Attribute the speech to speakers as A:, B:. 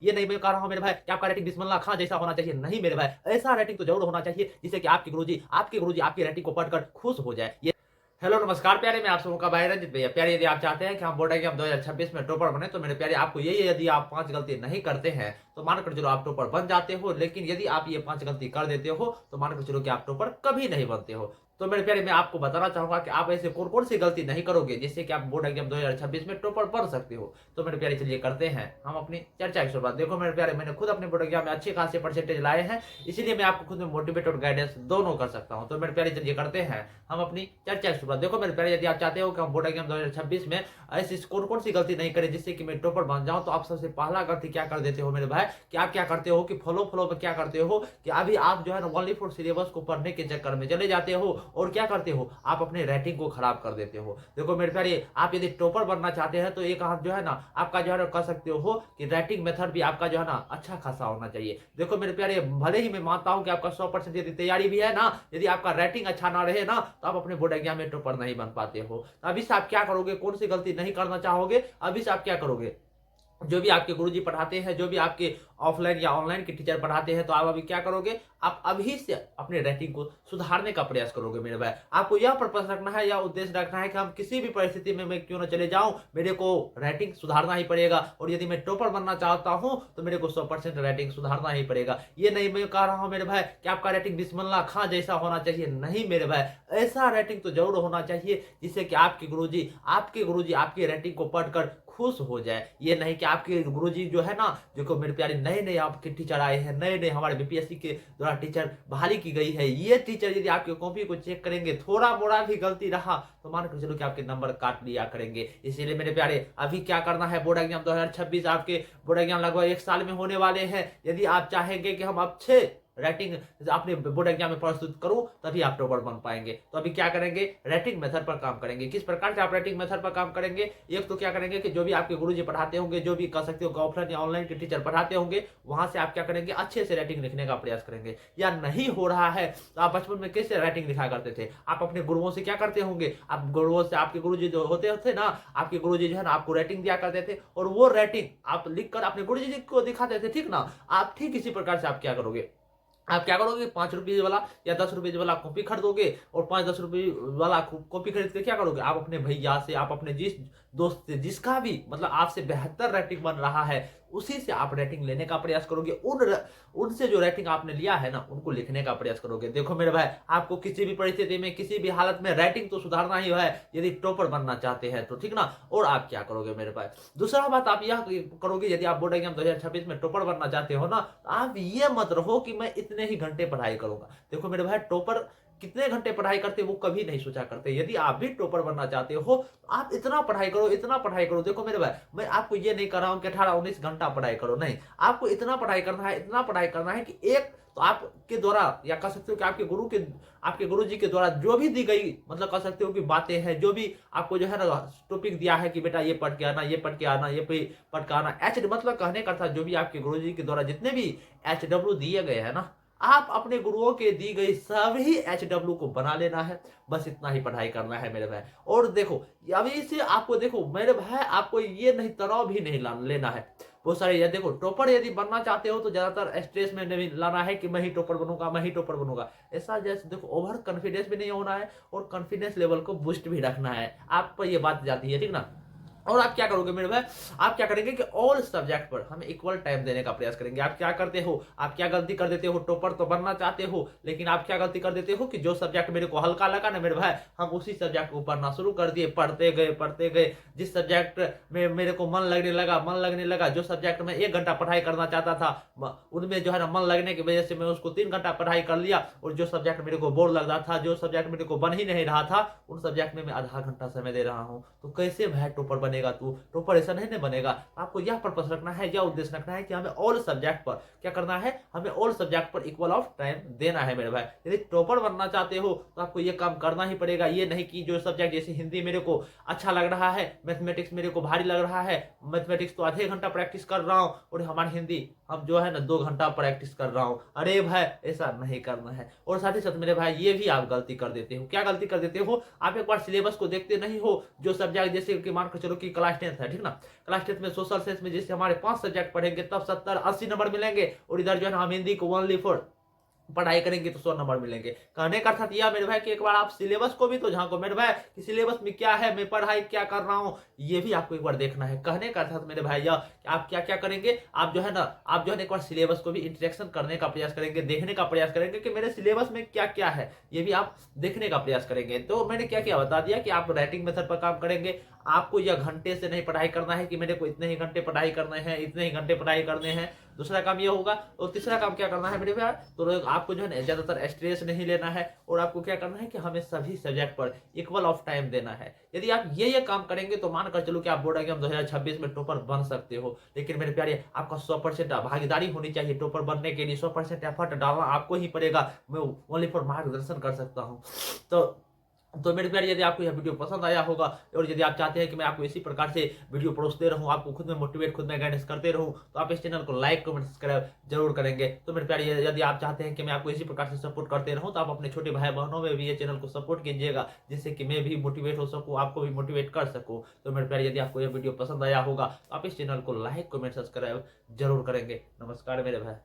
A: ये नहीं मैं कह रहा हूँ मेरे भाई कि आपका रेटिंग बिस्मिल्लाह खां जैसा होना चाहिए, नहीं मेरे भाई, ऐसा रेटिंग तो ज़रूर होना चाहिए जिससे कि आपके गुरुजी आपकी रेटिंग को पढ़कर खुश हो जाए। ये हेलो नमस्कार प्यारे, मैं आप सबों का भाई रंजित भैया। प्यारे, यदि आप चाहते हैं कि हम बोर्ड एग्जाम 2026 में टॉपर बने तो मेरे प्यारे आपको यदि आप 5 गलती नहीं करते हैं तो मानकर चलो आप टॉपर बन जाते हो, लेकिन यदि आप ये 5 गलती कर देते हो तो मानकर चलो कि आप टॉपर कभी नहीं बनते हो। तो मेरे प्यारे, मैं आपको बताना चाहूंगा कि आप ऐसे कौन-कौन सी गलती नहीं करोगे जिससे कि आप बोर्ड एग्जाम 2026 में टॉपर बन सकते हो। तो मेरे प्यारे चलिए करते हैं हम अपनी चर्चा की शुरुआत। देखो मेरे प्यारे, मैंने खुद अपने बोर्ड एग्जाम में अच्छे खासे परसेंटेज लाए हैं, इसीलिए मैं आपको खुद में मोटिवेट और गाइडेंस दोनों कर सकता हूं। तो मेरे प्यारे चलिए करते हैं हम अपनी चर्चा की शुरुआत। देखो मेरे प्यारे, यदि आप चाहते हो कि हम बोर्ड एग्जाम 2026 में ऐसी कौन-कौन सी गलती नहीं करें जिससे कि मैं टॉपर बन जाऊं, तो आप सबसे पहला गलती क्या कर देते हो मेरे भाई कि आप क्या करते हो कि फ्लो में क्या करते हो कि अभी आप जो है ना ओनली फॉर सिलेबस को पढ़ने के चक्कर में चले जाते हो और क्या करते हो आप अपने रेटिंग को खराब कर देते हो। देखो मेरे प्यारे, आप यदि टॉपर बनना चाहते हैं तो एक हाथ जो है ना आपका जो है ना कह सकते हो कि राइटिंग मेथड भी आपका जो है ना अच्छा खासा होना चाहिए। देखो मेरे प्यारे, भले ही मैं मानता हूं कि आपका 100% यदि तैयारी भी है ना, यदि आपका राइटिंग अच्छा ना रहे ना तो आप अपने बोर्ड एग्जाम में टॉपर नहीं बन पाते हो। तो अभी से आप क्या करोगे, कौन सी गलती नहीं करना चाहोगे, अभी से आप क्या करोगे, जो भी आपके गुरुजी पढ़ाते हैं, जो भी आपके ऑफलाइन या ऑनलाइन के टीचर पढ़ाते हैं, तो आप अभी क्या करोगे, आप अभी से अपने राइटिंग को सुधारने का प्रयास करोगे मेरे भाई। आपको यह पर्पस रखना है या उद्देश्य रखना है कि हम किसी भी परिस्थिति में मैं क्यों ना चले जाऊं, मेरे को राइटिंग सुधारना ही पड़ेगा, और यदि मैं टॉपर बनना चाहता हूं तो मेरे को 100% राइटिंग सुधारना ही पड़ेगा। ये नहीं मैं कह रहा हूं मेरे भाई कि आपका राइटिंग बिस्मिल्लाह खां जैसा होना चाहिए, नहीं मेरे भाई, ऐसा राइटिंग तो जरूर होना चाहिए जिससे कि आपके गुरुजी आपकी राइटिंग को पढ़कर खुश हो जाए। ये नहीं कि आपके गुरुजी जो है ना, देखो मेरे प्यारे, नए नए आपके टीचर आए हैं, नए नए हमारे बीपीएससी के द्वारा टीचर बहाली की गई है, ये टीचर यदि आपके कॉपी को चेक करेंगे, थोड़ा मोड़ा भी गलती रहा तो मान कर चलो कि आपके नंबर काट लिया करेंगे। इसीलिए मेरे प्यारे, अभी क्या करना है, बोर्ड एग्जाम 2026 आपके बोर्ड एग्जाम लगभग 1 साल में होने वाले हैं। यदि आप चाहेंगे कि हम अच्छे राइटिंग अपने बोर्ड एग्जाम में प्रस्तुत करूं तभी आप टॉपर बन पाएंगे, तो अभी क्या करेंगे, राइटिंग मेथड पर काम करेंगे। किस प्रकार से आप राइटिंग मेथड पर काम करेंगे, एक तो क्या करेंगे कि जो भी आपके गुरुजी पढ़ाते होंगे, जो भी कह सकते हो ऑफलाइन या ऑनलाइन के टीचर पढ़ाते होंगे, वहां से आप क्या करेंगे, अच्छे से राइटिंग लिखने का प्रयास करेंगे। या नहीं हो रहा है तो आप बचपन में कैसे राइटिंग लिखा करते थे, आप अपने गुरुओं से क्या करते होंगे, आप गुरुओं से, आपके गुरुजी जो होते थे ना, आपके गुरुजी जो है ना आपको राइटिंग दिया करते थे और वो राइटिंग आप लिखकर अपने गुरुजी को दिखाते थे, ठीक ना। आप ठीक इसी प्रकार से आप क्या करोगे, आप क्या करोगे, 5 रुपये वाला या 10 रुपये वाला कॉपी खरीदोगे और 5-10 रुपये वाला कॉपी खरीद के क्या करोगे, आप अपने भैया से, आप अपने जिस दोस्त से, जिसका भी मतलब आपसे बेहतर रेटिंग बन रहा है, उसी से आप रेटिंग लेने का प्रयास करोगे। उनसे जो रेटिंग आपने लिया है ना उनको लिखने का प्रयास करोगे। देखो मेरे भाई, आपको किसी भी परिस्थिति में, किसी भी हालत में राइटिंग तो सुधारना ही है यदि टॉपर बनना चाहते हैं तो, ठीक ना। और आप क्या करोगे मेरे भाई, दूसरा बात आप यह करोगे, यदि आप बोर्ड एग्जाम 2026 में टॉपर बनना चाहते हो ना, तो आप ये मत रहो कि मैं इतने ही घंटे पढ़ाई करूंगा। देखो मेरे भाई, टॉपर कितने घंटे पढ़ाई करते वो कभी नहीं सोचा करते। यदि आप भी टॉपर बनना चाहते हो तो आप इतना पढ़ाई करो, इतना पढ़ाई करो। देखो मेरे भाई, मैं आपको ये नहीं कर रहा हूं कि 18-19 घंटा पढ़ाई करो, नहीं, आपको इतना पढ़ाई करना है, इतना पढ़ाई करना है कि एक तो आपके द्वारा या कह सकते हो कि आपके गुरु जी के द्वारा जो भी दी गई, मतलब कह सकते हो कि बातें हैं, जो भी आपको जो है ना टॉपिक दिया है कि बेटा ये पढ़ के आना, ये पढ़ के आना, ये पढ़ के आना, एच मतलब कहने का था, जो भी आपके गुरु जी के द्वारा जितने भी HW दिए गए हैं ना, आप अपने गुरुओं के दी गई सभी HW को बना लेना है। बस इतना ही पढ़ाई करना है मेरे भाई। और देखो, अभी से आपको, देखो मेरे भाई, आपको ये नहीं, तनाव भी नहीं लेना है बहुत सारे। ये देखो, टॉपर यदि बनना चाहते हो तो ज्यादातर स्ट्रेस में नहीं लाना है कि मैं ही टॉपर बनूंगा, मैं ही टॉपर बनूंगा, ऐसा जैसे देखो ओवर कॉन्फिडेंस भी नहीं होना है और कॉन्फिडेंस लेवल को बूस्ट भी रखना है। आप पर ये बात जाती है, ठीक ना। और आप क्या करोगे मेरे भाई, आप क्या करेंगे कि ऑल सब्जेक्ट पर हम इक्वल टाइम देने का प्रयास करेंगे। आप क्या करते हो, आप क्या गलती कर देते हो, टॉपर तो बनना चाहते हो लेकिन आप क्या गलती कर देते हो कि जो सब्जेक्ट मेरे को हल्का लगा ना मेरे भाई, हम उसी सब्जेक्ट को पढ़ना शुरू कर दिए, पढ़ते गए। जिस सब्जेक्ट में मेरे को मन लगने लगा, जो सब्जेक्ट में 1 घंटा पढ़ाई करना चाहता था, उनमें जो है ना मन लगने की वजह से मैं उसको 3 घंटा पढ़ाई कर लिया। और जो सब्जेक्ट मेरे को बोर लग रहा था, जो सब्जेक्ट मेरे को बन ही नहीं रहा था, उन सब्जेक्ट में मैं आधा घंटा समय दे रहा हूँ। तो कैसे भाई टॉपर बनेगा तू, टॉपर ऐसा नहीं बनेगा। आपको यह पर्पस रखना है, यह उद्देश्य रखना है कि हमें ऑल सब्जेक्ट पर क्या करना है, हमें ऑल सब्जेक्ट पर इक्वल ऑफ टाइम देना है मेरे भाई। यदि टॉपर बनना चाहते हो तो आपको यह काम करना ही पड़ेगा। ये नहीं कि जो सब्जेक्ट, जैसे हिंदी मेरे को अच्छा लग रहा है, मैथमेटिक्स मेरे को भारी लग रहा है, मैथमेटिक्स तो आधे घंटा प्रैक्टिस कर रहा हूँ और हमारी हिंदी हम जो है ना 2 घंटा प्रैक्टिस कर रहा हूँ। अरे भाई, ऐसा नहीं करना है। और साथ ही साथ मेरे भाई, ये भी आप गलती कर देते हो। क्या गलती कर देते हो, आप एक बार सिलेबस को देखते नहीं हो। जो सब्जेक्ट, जैसे कि मान कर चलो कि कि क्लास 10th है, ठीक ना। क्लास 10th में सोशल साइंस में जैसे हमारे 5 सब्जेक्ट पढ़ेंगे तब 70-80 नंबर मिलेंगे, और इधर जो है ना हम हिंदी को ओनली फॉर पढ़ाई करेंगे तो 100 नंबर मिलेंगे। कहने का अर्थात यह मेरे भाई कि एक बार आप सिलेबस को भी तो झांको मेरे भाई कि सिलेबस में क्या है, मैं पढ़ाई क्या कर रहा हूँ, ये भी आपको एक बार देखना है। कहने का अर्थात मेरे भाई यह कि आप क्या क्या करेंगे, आप जो है ना एक बार सिलेबस को भी इंटरेक्शन करने का प्रयास करेंगे, देखने का प्रयास करेंगे कि मेरे सिलेबस में क्या क्या है, ये भी आप देखने का प्रयास करेंगे। तो मैंने क्या क्या बता दिया कि आप राइटिंग मेथड पर काम करेंगे। आपको यह घंटे से नहीं पढ़ाई करना है कि मेरे को इतने ही घंटे पढ़ाई करने हैं, इतने ही घंटे पढ़ाई करने हैं। दूसरा काम ये होगा। और तीसरा काम क्या करना है मेरे भाई, तो आपको जो है ना ज्यादातर स्ट्रेस नहीं लेना है, और आपको क्या करना है कि हमें सभी सब्जेक्ट पर इक्वल ऑफ टाइम देना है। यदि आप ये काम करेंगे तो मानकर चलो कि आप बोर्ड एग्जाम 2026 में टॉपर बन सकते हो। लेकिन मेरे प्यारे आपका 100% भागीदारी होनी चाहिए टॉपर बनने के लिए, 100% एफर्ट डालना आपको ही पड़ेगा। मैं ओनली फॉर मार्गदर्शन कर सकता हूँ। तो मेरे प्यारे यदि आपको यह वीडियो पसंद आया होगा, और यदि आप चाहते हैं कि मैं आपको इसी प्रकार से वीडियो परोसते रहूं, आपको खुद में मोटिवेट, खुद में गाइडेंस करते रहूं, तो आप इस चैनल को लाइक कमेंट सब्सक्राइब जरूर करेंगे। तो मेरे प्यारे यदि आप चाहते हैं कि मैं आपको इसी प्रकार से सपोर्ट करते रहूं, तो आप अपने छोटे भाई बहनों में भी ये चैनल को सपोर्ट कीजिएगा, जिससे कि मैं भी मोटिवेट हो सकूँ, आपको भी मोटिवेट कर सकूँ। तो मेरे प्यारे यदि आपको यह वीडियो पसंद आया होगा तो आप इस चैनल को लाइक कमेंट सब्सक्राइब जरूर करेंगे। नमस्कार मेरे भाई।